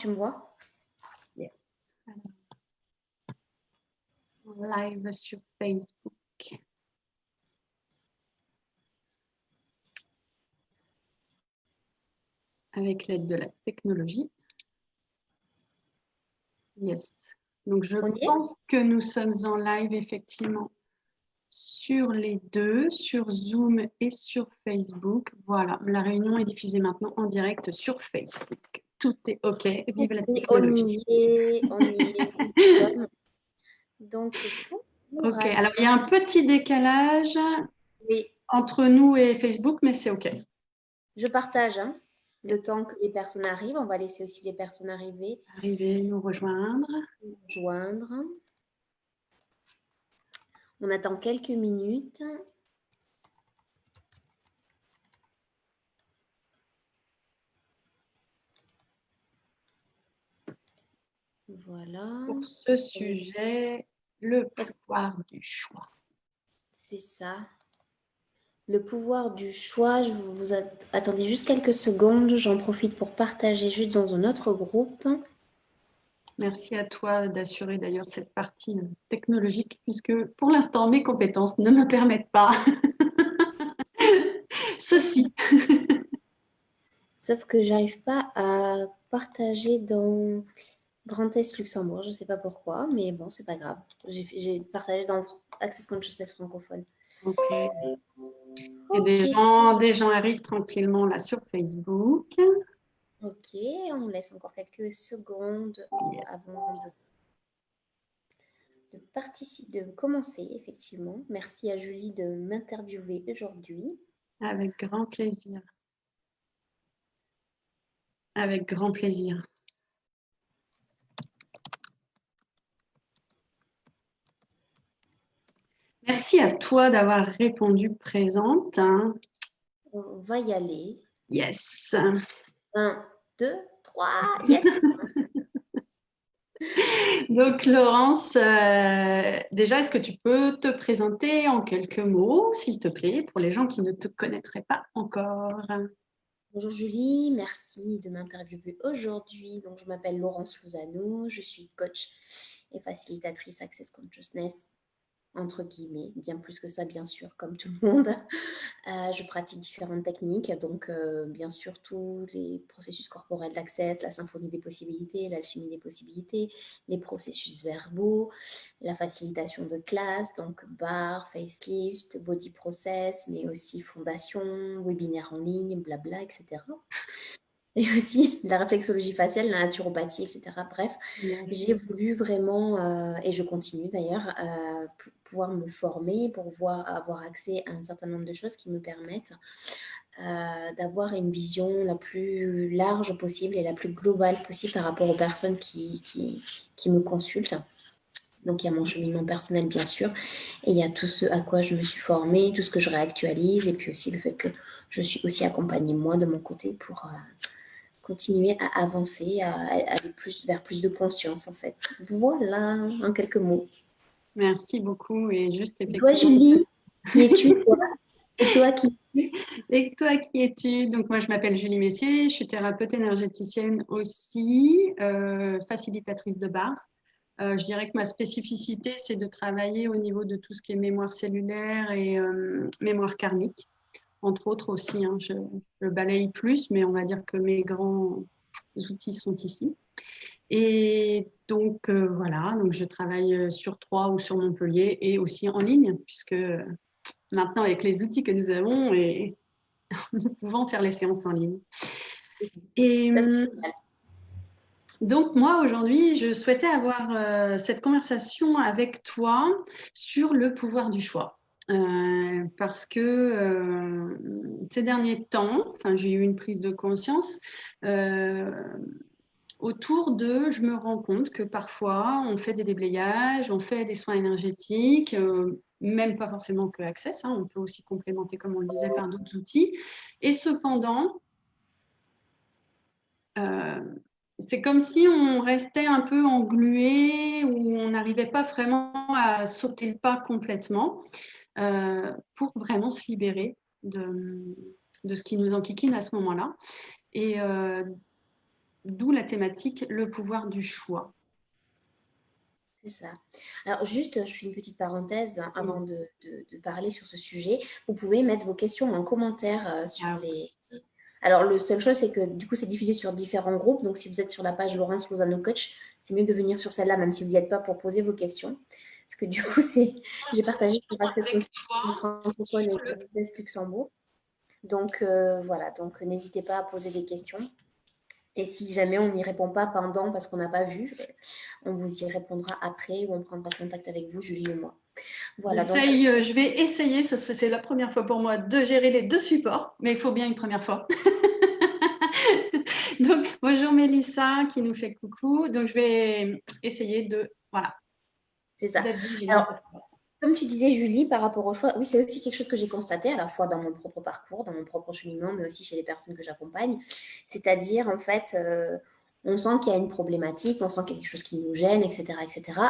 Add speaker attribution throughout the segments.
Speaker 1: tu me vois?
Speaker 2: Yes. Live sur Facebook. Avec l'aide de la technologie. Yes. Donc, je pense que nous sommes en live, effectivement, sur les deux, sur Zoom et sur Facebook. Voilà, la réunion est diffusée maintenant en direct sur Facebook. Tout est OK. Vive la technologie.
Speaker 1: On y est, nous y sommes. Donc,
Speaker 2: OK, alors il y a un petit décalage entre nous et Facebook, mais c'est OK.
Speaker 1: Je partage le temps que les personnes arrivent. On va laisser aussi les personnes arriver.
Speaker 2: Nous rejoindre.
Speaker 1: On attend quelques minutes. Voilà.
Speaker 2: Pour ce sujet, le pouvoir du choix.
Speaker 1: C'est ça. Le pouvoir du choix, je vous attendez juste quelques secondes. J'en profite pour partager juste dans un autre groupe.
Speaker 2: Merci à toi d'assurer d'ailleurs cette partie technologique, puisque pour l'instant, mes compétences ne me permettent pas ceci.
Speaker 1: Sauf que j'arrive pas à partager dans Grand Est Luxembourg. Je ne sais pas pourquoi, mais bon, c'est pas grave. J'ai partagé dans Access Consciousness francophone.
Speaker 2: OK. Et des gens arrivent tranquillement là sur Facebook.
Speaker 1: OK, on laisse encore quelques secondes avant de commencer, effectivement. Merci à Julie de m'interviewer aujourd'hui.
Speaker 2: Avec grand plaisir. Avec grand plaisir. Merci à toi d'avoir répondu présente.
Speaker 1: On va y aller.
Speaker 2: Yes.
Speaker 1: 1, 2, 3, yes.
Speaker 2: Donc, Laurence, déjà, est-ce que tu peux te présenter en quelques mots, s'il te plaît, pour les gens qui ne te connaîtraient pas encore?
Speaker 1: Bonjour Julie, merci de m'interviewer aujourd'hui. Donc, je m'appelle Laurence Lozano, je suis coach et facilitatrice Access Consciousness, entre guillemets, bien plus que ça, bien sûr, comme tout le monde. Je pratique différentes techniques, donc bien sûr tous les processus corporels d'access, la symphonie des possibilités, l'alchimie des possibilités, les processus verbaux, la facilitation de classe, donc bar, facelift, body process, mais aussi fondation, webinaire en ligne, blabla, etc. Et aussi la réflexologie faciale, la naturopathie, etc. Bref, j'ai voulu vraiment, et je continue d'ailleurs, pouvoir me former pour avoir accès à un certain nombre de choses qui me permettent d'avoir une vision la plus large possible et la plus globale possible par rapport aux personnes qui me consultent. Donc, il y a mon cheminement personnel, bien sûr, et il y a tout ce à quoi je me suis formée, tout ce que je réactualise, et puis aussi le fait que je suis aussi accompagnée, moi, de mon côté, pour continuer à avancer, à aller vers plus de conscience, en fait. Voilà, en quelques mots.
Speaker 2: Merci beaucoup. Et juste
Speaker 1: Toi, Julie, qui es-tu, toi? Et toi, qui es-tu?
Speaker 2: Et toi, qui es-tu? Donc, moi, je m'appelle Julie Messier, je suis thérapeute énergéticienne aussi, facilitatrice de bars. Je dirais que ma spécificité, c'est de travailler au niveau de tout ce qui est mémoire cellulaire et mémoire karmique, entre autres aussi. Je balaye plus, mais on va dire que mes grands outils sont ici. Et donc, voilà, donc je travaille sur Troyes ou sur Montpellier et aussi en ligne, puisque maintenant, avec les outils que nous avons, nous pouvons faire les séances en ligne. Et donc, moi, aujourd'hui, je souhaitais avoir cette conversation avec toi sur le pouvoir du choix. Parce que ces derniers temps, j'ai eu une prise de conscience autour de, je me rends compte que parfois, on fait des déblayages, on fait des soins énergétiques, même pas forcément que Access, on peut aussi complémenter, comme on le disait, par d'autres outils. Et cependant, c'est comme si on restait un peu englué ou on n'arrivait pas vraiment à sauter le pas complètement pour vraiment se libérer de ce qui nous enquiquine à ce moment-là. Et d'où la thématique, le pouvoir du choix.
Speaker 1: C'est ça. Alors juste, je fais une petite parenthèse avant
Speaker 2: Oui.
Speaker 1: de parler sur ce sujet. Vous pouvez mettre vos questions en commentaire sur
Speaker 2: Ah oui.
Speaker 1: les... Alors, le seule chose, c'est que du coup, c'est diffusé sur différents groupes. Donc, si vous êtes sur la page Laurence Lozano Coach, c'est mieux de venir sur celle-là, même si vous n'y êtes pas, pour poser vos questions. Parce que du coup, j'ai partagé sur Access
Speaker 2: Avec
Speaker 1: Consciousness
Speaker 2: toi,
Speaker 1: francophone et Access Luxembourg. Donc, voilà. Donc, n'hésitez pas à poser des questions. Et si jamais on n'y répond pas pendant parce qu'on n'a pas vu, on vous y répondra après ou on prendra contact avec vous, Julie ou moi. Voilà, donc
Speaker 2: je vais essayer, c'est la première fois pour moi de gérer les deux supports, mais il faut bien une première fois. Donc, bonjour Mélissa qui nous fait coucou. Donc, je vais essayer voilà,
Speaker 1: c'est ça.
Speaker 2: d'être vigilante.
Speaker 1: Alors, comme tu disais, Julie, par rapport au choix, oui, c'est aussi quelque chose que j'ai constaté à la fois dans mon propre parcours, dans mon propre cheminement, mais aussi chez les personnes que j'accompagne. C'est-à-dire, en fait, on sent qu'il y a une problématique, on sent qu'il y a quelque chose qui nous gêne, etc., etc.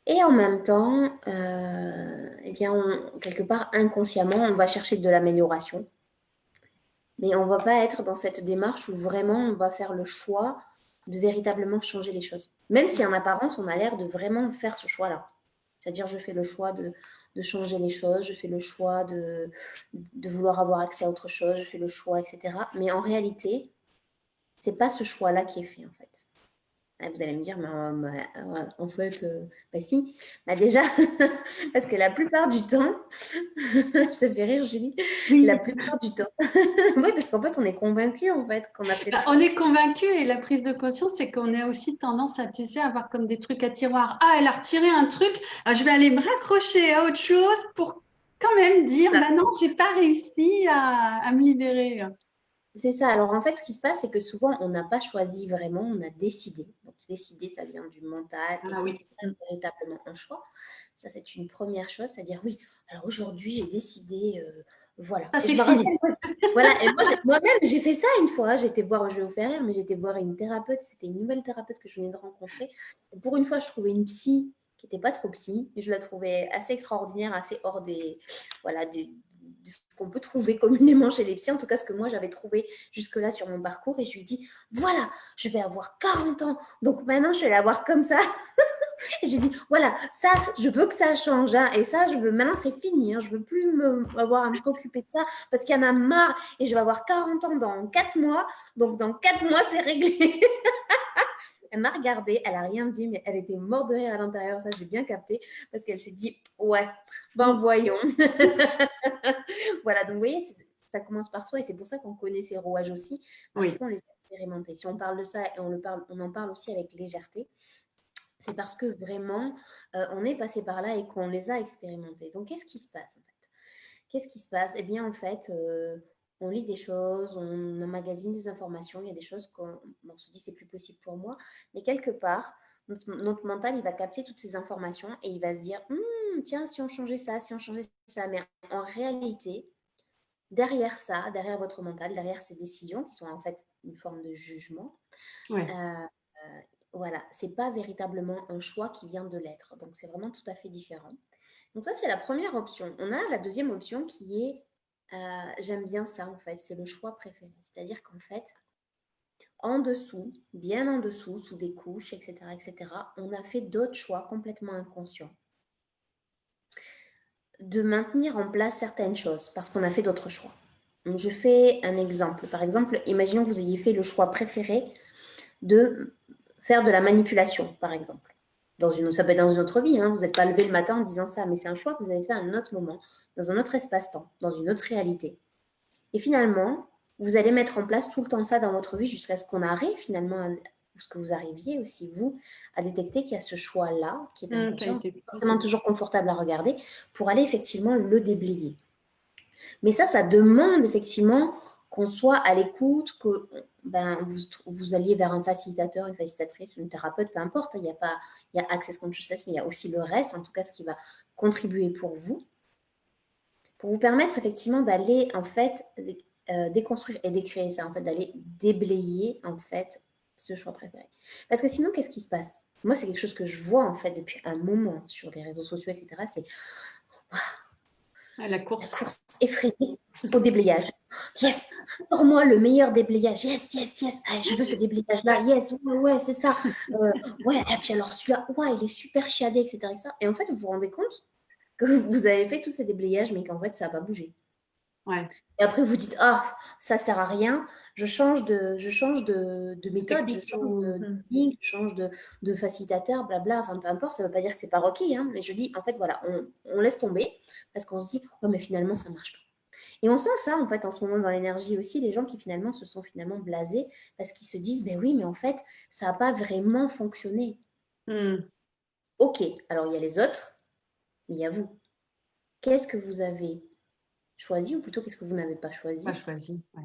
Speaker 1: Et en même temps, eh bien, quelque part, inconsciemment, on va chercher de l'amélioration. Mais on ne va pas être dans cette démarche où vraiment on va faire le choix de véritablement changer les choses. Même si en apparence, on a l'air de vraiment faire ce choix-là. C'est-à-dire, je fais le choix de changer les choses, je fais le choix de vouloir avoir accès à autre chose, je fais le choix, etc. Mais en réalité, ce n'est pas ce choix-là qui est fait, en fait. Vous allez me dire, mais en fait, bah si. Bah déjà, parce que la plupart du temps, ça fait rire Julie, la
Speaker 2: Oui.
Speaker 1: plupart du temps, oui, parce qu'en fait, on est convaincu en fait qu'on a fait le choix.
Speaker 2: On est convaincu et la prise de conscience, c'est qu'on a aussi tendance à, tu sais, avoir comme des trucs à tiroir. Ah, elle a retiré un truc, je vais aller me raccrocher à autre chose pour quand même dire,
Speaker 1: Ça.
Speaker 2: bah non, j'ai pas réussi à me libérer.
Speaker 1: C'est ça. Alors en fait, ce qui se passe, c'est que souvent, on n'a pas choisi vraiment, on a décidé. Donc décider, ça vient du mental et
Speaker 2: Ah
Speaker 1: c'est
Speaker 2: oui.
Speaker 1: véritablement un choix. Ça, c'est une première chose, c'est-à-dire oui, alors aujourd'hui, j'ai décidé, voilà.
Speaker 2: Ça,
Speaker 1: Et
Speaker 2: c'est
Speaker 1: je me
Speaker 2: fini.
Speaker 1: rappelle, voilà, et moi-même, j'ai fait ça une fois. J'étais voir, je vais vous faire rire, mais j'étais voir une thérapeute. C'était une nouvelle thérapeute que je venais de rencontrer. Et pour une fois, je trouvais une psy qui n'était pas trop psy, mais je la trouvais assez extraordinaire, assez hors voilà, de ce qu'on peut trouver communément chez les psys, en tout cas ce que moi j'avais trouvé jusque-là sur mon parcours. Et je lui ai dit, voilà, je vais avoir 40 ans, donc maintenant je vais l'avoir comme ça. Et j'ai dit, voilà, ça, je veux que ça change. Hein, et ça, je veux, maintenant, c'est fini. Hein, je ne veux plus avoir à me préoccuper de ça parce qu'il y en a marre. Et je vais avoir 40 ans dans 4 mois. Donc, dans 4 mois, c'est réglé. Elle m'a regardée, elle n'a rien dit, mais elle était morte de rire à l'intérieur. Ça, j'ai bien capté parce qu'elle s'est dit, ouais, ben voyons. Voilà, donc vous voyez, ça commence par soi et c'est pour ça qu'on connaît ces rouages aussi parce
Speaker 2: Oui.
Speaker 1: qu'on les a expérimentés. Si on parle de ça et on en parle aussi avec légèreté, c'est parce que vraiment, on est passé par là et qu'on les a expérimentés. Donc, qu'est-ce qui se passe en fait? Qu'est-ce qui se passe? Eh bien, en fait, on lit des choses, on emmagasine des informations, il y a des choses qu'on se dit c'est plus possible pour moi, mais quelque part, notre mental, il va capter toutes ces informations et il va se dire, tiens, si on changeait ça, si on changeait ça. Mais en réalité, derrière ça, derrière votre mental, derrière ces décisions qui sont en fait une forme de jugement,
Speaker 2: Ouais.
Speaker 1: euh, voilà, c'est pas véritablement un choix qui vient de l'être. Donc, c'est vraiment tout à fait différent. Donc, ça, c'est la première option. On a la deuxième option qui est, j'aime bien ça en fait, c'est le choix préféré. C'est-à-dire qu'en fait, en dessous, bien en dessous, sous des couches, etc., on a fait d'autres choix complètement inconscients de maintenir en place certaines choses parce qu'on a fait d'autres choix. Donc, je fais un exemple. Par exemple, imaginons que vous ayez fait le choix préféré de faire de la manipulation, par exemple. Ça peut être dans une autre vie, hein. Vous n'êtes pas levé le matin en disant ça, mais c'est un choix que vous avez fait à un autre moment, dans un autre espace-temps, dans une autre réalité. Et finalement, vous allez mettre en place tout le temps ça dans votre vie jusqu'à ce qu'on arrive finalement, ou ce que vous arriviez aussi, vous, à détecter qu'il y a ce choix-là, qui est
Speaker 2: Qui a
Speaker 1: inconscient,
Speaker 2: été
Speaker 1: forcément toujours confortable à regarder, pour aller effectivement le déblayer. Mais ça demande effectivement qu'on soit à l'écoute, que vous alliez vers un facilitateur, une facilitatrice, une thérapeute, peu importe. Il y a Access Consciousness, mais il y a aussi le reste, en tout cas ce qui va contribuer pour vous permettre effectivement d'aller en fait déconstruire et décréer ça, en fait, d'aller déblayer en fait ce choix préféré. Parce que sinon, qu'est-ce qui se passe? Moi, c'est quelque chose que je vois en fait depuis un moment sur les réseaux sociaux, etc. C'est
Speaker 2: la
Speaker 1: la
Speaker 2: course.
Speaker 1: course effrénée au déblayage. Yes, sors-moi le meilleur déblayage. Yes, yes, yes. Ah, je veux ce déblayage-là. Yes, ouais, ouais, c'est ça. Ouais, et puis alors celui-là, ouais, il est super chiadé, etc., etc. Et en fait, vous vous rendez compte que vous avez fait tous ces déblayages, mais qu'en fait, ça n'a pas bougé.
Speaker 2: Ouais.
Speaker 1: Et après, vous dites, ah, ça ne sert à rien. Je change de méthode, je
Speaker 2: Technique
Speaker 1: change
Speaker 2: ou...
Speaker 1: de technique, je change de facilitateur, blabla. Enfin, peu importe, ça ne veut pas dire que c'est pas requis, hein, mais je dis, en fait, voilà, on laisse tomber parce qu'on se dit, ouais, mais finalement, ça ne marche pas. Et on sent ça, en fait, en ce moment dans l'énergie aussi, les gens qui finalement se sont finalement blasés parce qu'ils se disent, ben oui, mais en fait, ça n'a pas vraiment fonctionné. Ok, alors il y a les autres, mais il y a vous. Qu'est-ce que vous avez choisi, ou plutôt qu'est-ce que vous n'avez pas
Speaker 2: Pas
Speaker 1: choisi,
Speaker 2: choisi. Ouais.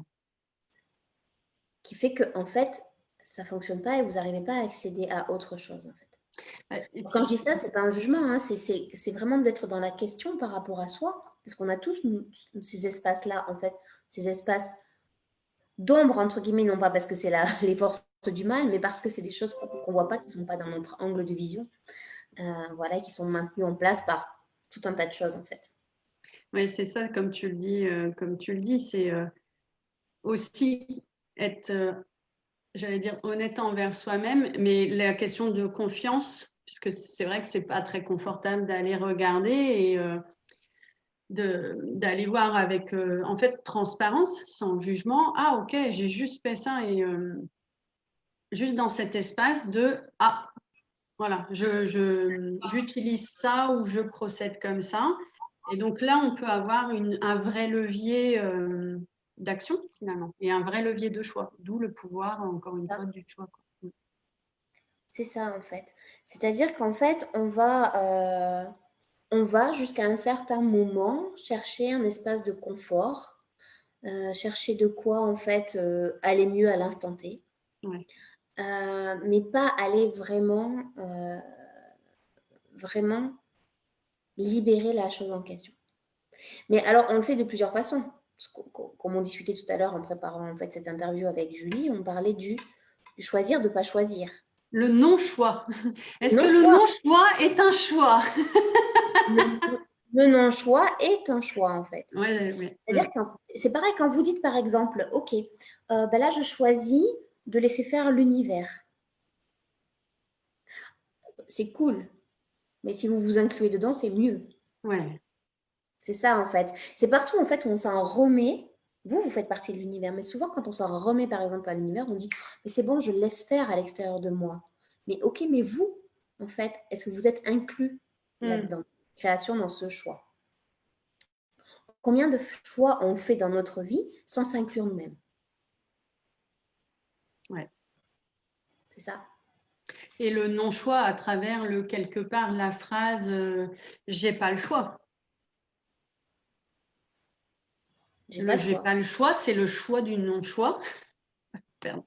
Speaker 1: qui fait que, en fait, ça ne fonctionne pas et vous n'arrivez pas à accéder à autre chose, en fait.
Speaker 2: Et
Speaker 1: Quand je
Speaker 2: puis,
Speaker 1: dis ça, c'est pas un jugement, hein, c'est vraiment d'être dans la question par rapport à soi, parce qu'on a tous ces espaces-là, en fait, ces espaces d'ombre, entre guillemets, non pas parce que c'est les forces du mal, mais parce que c'est des choses qu'on ne voit pas, qui ne sont pas dans notre angle de vision, voilà, qui sont maintenues en place par tout un tas de choses, en fait.
Speaker 2: ouais, c'est ça, comme tu le dis, c'est aussi être, j'allais dire, honnête envers soi-même, mais la question de confiance, puisque c'est vrai que c'est pas très confortable d'aller regarder et d'aller voir avec, en fait, transparence, sans jugement. Ah, ok, j'ai juste fait ça et juste dans cet espace de, ah, voilà, j'utilise ça ou je procède comme ça. Et donc là, on peut avoir un vrai levier d'action finalement et un vrai levier de choix, d'où le pouvoir, encore une fois, du choix, quoi.
Speaker 1: C'est ça, en fait. C'est-à-dire qu'en fait, on va jusqu'à un certain moment chercher un espace de confort, chercher de quoi, en fait, aller mieux à l'instant T,
Speaker 2: Ouais.
Speaker 1: mais pas aller vraiment, vraiment libérer la chose en question. Mais alors, on le fait de plusieurs façons. Comme on discutait tout à l'heure en préparant en fait cette interview avec Julie, on parlait du choisir de ne pas choisir.
Speaker 2: Le non-choix. Est-ce que le
Speaker 1: Non-choix.
Speaker 2: non-choix est un choix?
Speaker 1: Le non-choix est un choix, en fait.
Speaker 2: Ouais, ouais.
Speaker 1: C'est-à-dire que c'est pareil quand vous dites, par exemple, OK, ben là, je choisis de laisser faire l'univers. C'est cool, mais si vous vous incluez dedans, c'est mieux.
Speaker 2: Ouais.
Speaker 1: C'est ça, en fait. C'est partout, en fait, où on s'en remet. Vous faites partie de l'univers, mais souvent, quand on s'en remet, par exemple, à l'univers, on dit, mais c'est bon, je laisse faire à l'extérieur de moi. Mais OK, mais vous, en fait, est-ce que vous êtes inclus
Speaker 2: Mm.
Speaker 1: là-dedans? Création dans ce choix. Combien de choix on fait dans notre vie sans s'inclure nous-mêmes?
Speaker 2: Ouais.
Speaker 1: C'est ça.
Speaker 2: Et le non-choix à travers quelque part la phrase j'ai pas le choix.
Speaker 1: J'ai
Speaker 2: Le
Speaker 1: pas le
Speaker 2: j'ai
Speaker 1: choix.
Speaker 2: pas le choix, c'est le choix du non-choix. Pardon.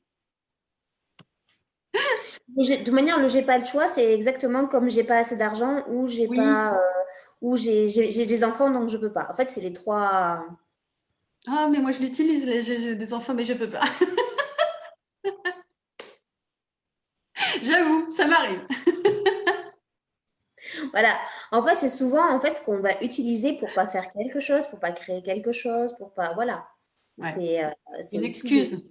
Speaker 1: De toute manière, le j'ai pas le choix, c'est exactement comme j'ai pas assez d'argent ou j'ai
Speaker 2: Oui.
Speaker 1: pas ou j'ai des enfants donc je peux pas. En fait, c'est les trois.
Speaker 2: Ah, mais moi je l'utilise, j'ai des enfants, mais je peux pas. J'avoue, ça m'arrive.
Speaker 1: Voilà. En fait, c'est souvent en fait ce qu'on va utiliser pour pas faire quelque chose, pour pas créer quelque chose, pour pas voilà.
Speaker 2: Ouais.
Speaker 1: C'est
Speaker 2: Une
Speaker 1: aussi des
Speaker 2: excuse,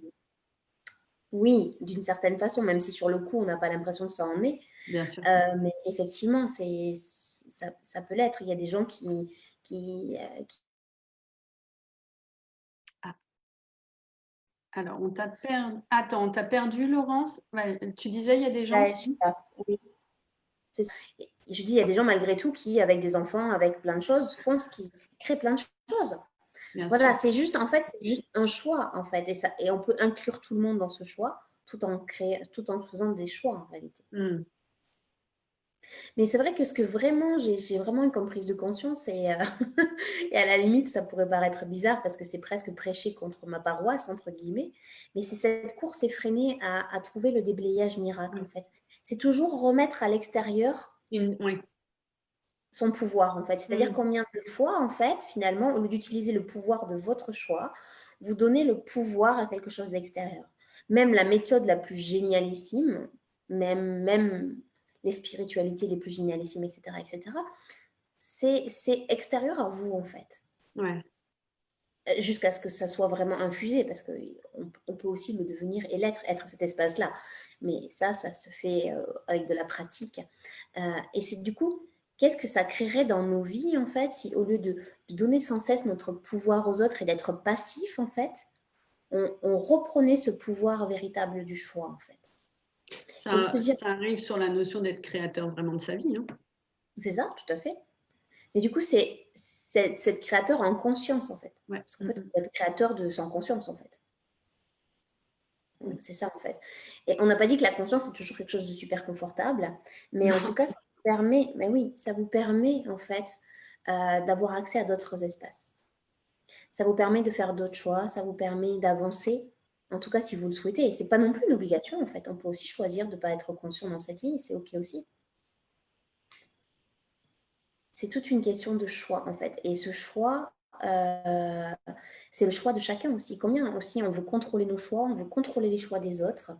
Speaker 1: oui, d'une certaine façon, même si sur le coup on n'a pas l'impression que ça en est.
Speaker 2: bien sûr.
Speaker 1: Mais effectivement, ça peut l'être. Il y a des gens qui
Speaker 2: Ah, alors, Attends, on t'a perdu, Laurence? Ouais, tu disais, il y a des gens
Speaker 1: ouais,
Speaker 2: qui...
Speaker 1: oui, c'est ça. Et je dis, il y a des gens malgré tout qui, avec des enfants, avec plein de choses, font ce qui crée plein de choses.
Speaker 2: Bien sûr.
Speaker 1: Voilà, c'est juste, en fait, c'est juste un choix, en fait. Et on peut inclure tout le monde dans ce choix, tout en faisant des choix, en réalité.
Speaker 2: Mm.
Speaker 1: Mais c'est vrai que ce que vraiment, j'ai vraiment une prise de conscience, et à la limite, ça pourrait paraître bizarre parce que c'est presque prêcher contre ma paroisse, entre guillemets, mais c'est cette course effrénée à trouver le déblayage miracle, en fait. C'est toujours remettre à l'extérieur
Speaker 2: Oui.
Speaker 1: son pouvoir, en fait. C'est-à-dire
Speaker 2: Mm.
Speaker 1: combien de fois, en fait, finalement, au lieu d'utiliser le pouvoir de votre choix, vous donnez le pouvoir à quelque chose d'extérieur. Même la méthode la plus génialissime, même les spiritualités les plus génialissimes, etc., etc., c'est extérieur à vous, en fait.
Speaker 2: Ouais.
Speaker 1: jusqu'à ce que ça soit vraiment infusé, parce qu'on peut aussi le devenir et être cet espace-là. Mais ça se fait avec de la pratique. Et c'est du coup, qu'est-ce que ça créerait dans nos vies, en fait, si au lieu de donner sans cesse notre pouvoir aux autres et d'être passif, en fait, on reprenait ce pouvoir véritable du choix, en fait. Et de se dire,
Speaker 2: Ça arrive sur la notion d'être créateur vraiment de sa vie, hein.
Speaker 1: c'est ça, tout à fait. Mais du coup, c'est être créateur en conscience, en fait.
Speaker 2: Ouais.
Speaker 1: Parce qu'en fait, on peut être créateur de sans conscience, en fait.
Speaker 2: Oui.
Speaker 1: C'est ça, en fait. Et on n'a pas dit que la conscience est toujours quelque chose de super confortable, mais en tout cas, ça vous permet, mais oui, ça vous permet, en fait, d'avoir accès à d'autres espaces. Ça vous permet de faire d'autres choix, ça vous permet d'avancer, en tout cas, si vous le souhaitez. Et c'est pas non plus une obligation, en fait. On peut aussi choisir de ne pas être conscient dans cette vie, c'est OK aussi. C'est toute une question de choix, en fait. Et ce choix, c'est le choix de chacun aussi. Combien aussi on veut contrôler nos choix, on veut contrôler les choix des autres.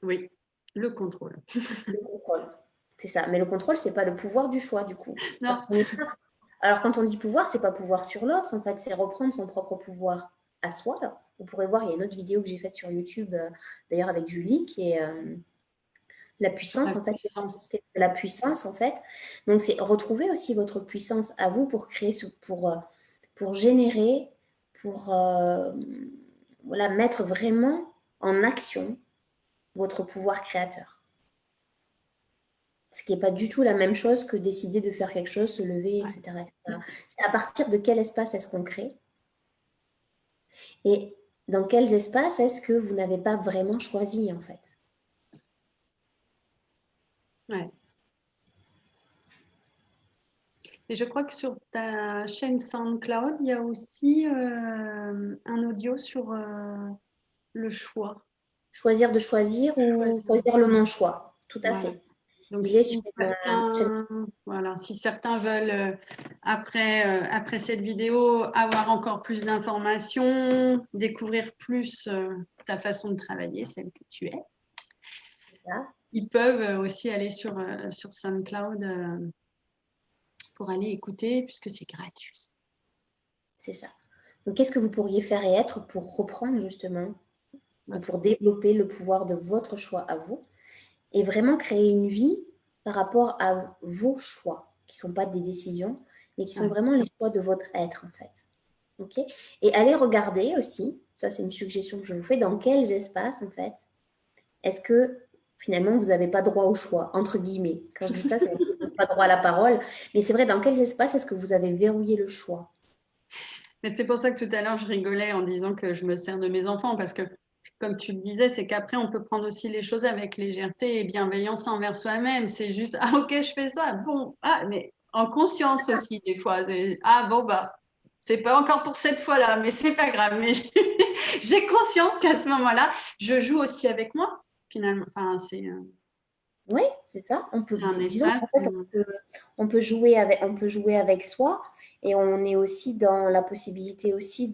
Speaker 2: Oui, le contrôle.
Speaker 1: Le contrôle, c'est ça. Mais le contrôle, c'est pas le pouvoir du choix, du coup. Parce
Speaker 2: Non.
Speaker 1: qu'on est pas... Alors, quand on dit pouvoir, c'est pas pouvoir sur l'autre, en fait, c'est reprendre son propre pouvoir à soi. Alors, vous pourrez voir, il y a une autre vidéo que j'ai faite sur YouTube, d'ailleurs avec Julie, qui est la
Speaker 2: Sur la
Speaker 1: puissance, en fait.
Speaker 2: puissance.
Speaker 1: La puissance, en fait. Donc, c'est retrouver aussi votre puissance à vous pour créer, pour générer, pour voilà, mettre vraiment en action votre pouvoir créateur. Ce qui n'est pas du tout la même chose que décider de faire quelque chose, se lever,
Speaker 2: Ouais.
Speaker 1: etc., etc. C'est à partir de quel espace est-ce qu'on crée et dans quels espaces est-ce que vous n'avez pas vraiment choisi, en fait.
Speaker 2: Ouais. Et je crois que sur ta chaîne SoundCloud, il y a aussi un audio sur le choix.
Speaker 1: Choisir de choisir ou
Speaker 2: Choisir.
Speaker 1: choisir le non-choix. Tout à
Speaker 2: Voilà.
Speaker 1: fait.
Speaker 2: Donc,
Speaker 1: Il est sur
Speaker 2: si
Speaker 1: ma chaîne.
Speaker 2: certains, voilà, si certains veulent, après cette vidéo, avoir encore plus d'informations, découvrir plus ta façon de travailler, celle que tu es, ils peuvent aussi aller sur SoundCloud pour aller écouter, puisque c'est gratuit.
Speaker 1: C'est ça. Donc, qu'est-ce que vous pourriez faire et être pour reprendre justement, ou
Speaker 2: Ouais.
Speaker 1: pour développer le pouvoir de votre choix à vous et vraiment créer une vie par rapport à vos choix, qui ne sont pas des décisions, mais qui sont
Speaker 2: Ouais.
Speaker 1: vraiment les choix de votre être, en fait. OK? Et allez regarder aussi, ça c'est une suggestion que je vous fais, dans quels espaces, en fait, est-ce que finalement vous n'avez pas droit au choix, entre guillemets. Quand je dis ça, c'est pas droit à la parole, mais c'est vrai, dans quels espaces est-ce que vous avez verrouillé le choix?
Speaker 2: Mais c'est pour ça que tout à l'heure, je rigolais en disant que je me sers de mes enfants, parce que, comme tu le disais, c'est qu'après, on peut prendre aussi les choses avec légèreté et bienveillance envers soi-même. C'est juste, ah ok, je fais ça, bon, ah, mais en conscience aussi, des fois. Ah bon, bah, c'est pas encore pour cette fois-là, mais c'est pas grave. Mais j'ai conscience qu'à ce moment-là, je joue aussi avec moi, finalement. Enfin,
Speaker 1: Oui, c'est ça.
Speaker 2: c'est un
Speaker 1: Disons
Speaker 2: espace
Speaker 1: qu'en fait, on peut jouer avec soi et on est aussi dans la possibilité aussi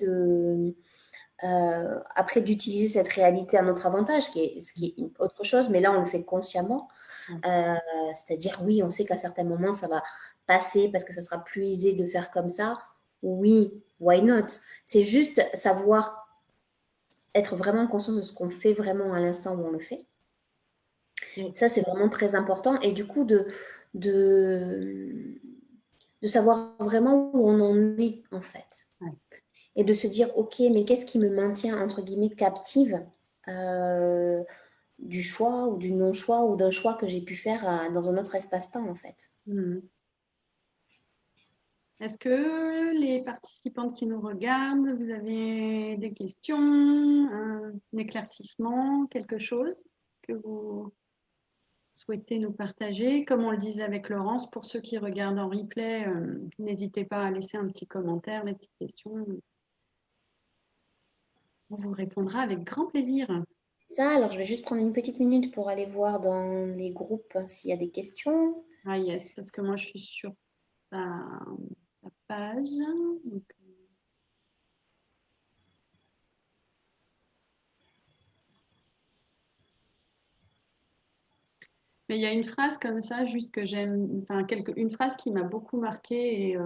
Speaker 1: après d'utiliser cette réalité à notre avantage, ce qui est autre chose, mais là, on le fait consciemment. Euh, C'est-à-dire, oui, on sait qu'à certains moments, ça va passer parce que ça sera plus aisé de faire comme ça. Oui, why not? C'est juste savoir être vraiment conscient de ce qu'on fait vraiment à l'instant où on le fait. Ça, c'est vraiment très important. Et du coup, de, de savoir vraiment où on en est, en fait.
Speaker 2: ouais.
Speaker 1: Et de se dire, OK, mais qu'est-ce qui me maintient, entre guillemets, captive euh, du choix ou du non-choix ou d'un choix que j'ai pu faire dans un autre espace-temps, en fait.
Speaker 2: Mhm. Est-ce que les participantes qui nous regardent, vous avez des questions, un éclaircissement, quelque chose que vous souhaitez nous partager? Comme on le disait avec Laurence, pour ceux qui regardent en replay, n'hésitez pas à laisser un petit commentaire, des petites questions. On vous répondra avec grand plaisir.
Speaker 1: Ça, alors je vais juste prendre une petite minute pour aller voir dans les groupes s'il y a des questions.
Speaker 2: Ah yes, parce que moi je suis sur ta, ta page. Donc, mais il y a une phrase comme ça, juste que j'aime, enfin, une phrase qui m'a beaucoup marquée et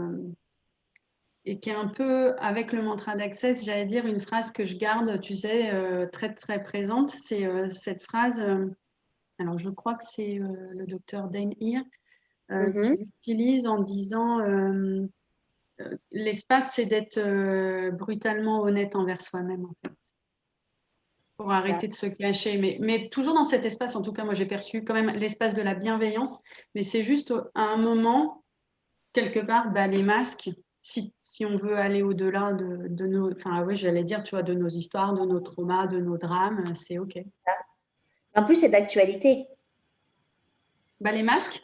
Speaker 2: et qui est un peu, avec le mantra d'Access, j'allais dire une phrase que je garde, tu sais, très, très présente. C'est cette phrase, alors je crois que c'est le docteur Dain Heer qui
Speaker 1: Mhm.
Speaker 2: l'utilise en disant l'espace, c'est d'être brutalement honnête envers soi-même, en fait, pour
Speaker 1: C'est ça.
Speaker 2: arrêter de se cacher. Mais toujours dans cet espace, en tout cas, moi j'ai perçu quand même l'espace de la bienveillance, mais c'est juste à un moment, quelque part, bah, les masques, si on veut aller au-delà de nos, enfin oui, j'allais dire, tu vois, de nos histoires, de nos traumas, de nos drames, c'est OK.
Speaker 1: En plus, c'est d'actualité.
Speaker 2: Bah, les masques,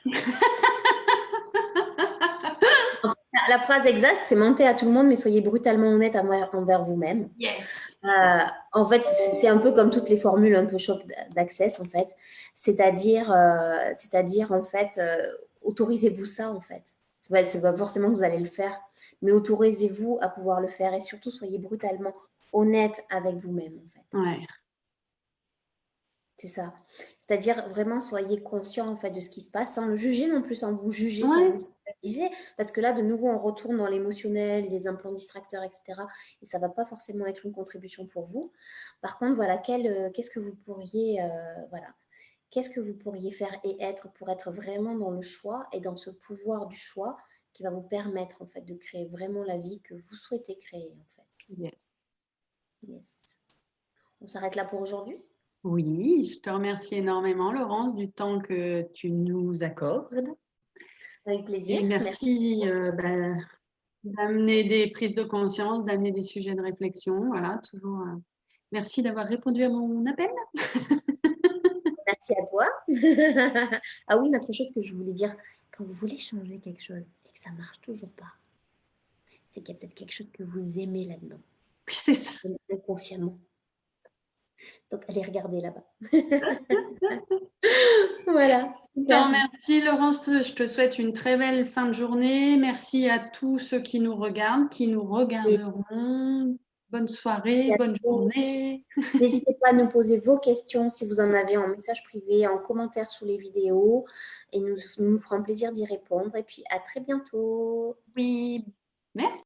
Speaker 1: En fait, la phrase exacte, c'est mentez à tout le monde, mais soyez brutalement honnête envers vous-même.
Speaker 2: yes.
Speaker 1: Euh, En fait, c'est un peu comme toutes les formules un peu choc d'access, en fait. C'est-à-dire en fait, autorisez-vous ça, en fait. C'est pas forcément que vous allez le faire, mais autorisez-vous à pouvoir le faire et surtout soyez brutalement honnête avec vous-même, en fait.
Speaker 2: Ouais,
Speaker 1: C'est ça. C'est-à-dire vraiment soyez conscient en fait de ce qui se passe sans le juger non plus, sans vous juger, sans
Speaker 2: ouais,
Speaker 1: vous culpabiliser. Parce que là, de nouveau, on retourne dans l'émotionnel, les implants distracteurs, etc. Et ça ne va pas forcément être une contribution pour vous. Par contre, voilà, qu'est-ce que vous pourriez, voilà, qu'est-ce que vous pourriez faire et être pour être vraiment dans le choix et dans ce pouvoir du choix qui va vous permettre en fait de créer vraiment la vie que vous souhaitez créer en fait.
Speaker 2: yes.
Speaker 1: Yes. On s'arrête là pour aujourd'hui.
Speaker 2: Oui, je te remercie énormément, Laurence, du temps que tu nous accordes.
Speaker 1: Avec plaisir.
Speaker 2: Et
Speaker 1: Merci.
Speaker 2: merci d'amener des prises de conscience, d'amener des sujets de réflexion. Voilà, toujours. Merci d'avoir répondu à mon appel.
Speaker 1: Merci à toi. Ah oui, une autre chose que je voulais dire, quand vous voulez changer quelque chose et que ça marche toujours pas, c'est qu'il y a peut-être quelque chose que vous aimez là-dedans,
Speaker 2: Oui, c'est ça.
Speaker 1: inconsciemment. Donc, allez regarder là-bas. Voilà,
Speaker 2: Je te
Speaker 1: super.
Speaker 2: remercie, Laurence. Je te souhaite une très belle fin de journée. Merci à tous ceux qui nous regardent, qui nous
Speaker 1: Et
Speaker 2: regarderont. Bonne soirée,
Speaker 1: à
Speaker 2: bonne
Speaker 1: tous.
Speaker 2: journée.
Speaker 1: N'hésitez pas à nous poser vos questions si vous en avez en message privé, en commentaire sous les vidéos. Et nous ferons plaisir d'y répondre. Et puis, à très bientôt.
Speaker 2: Oui, merci.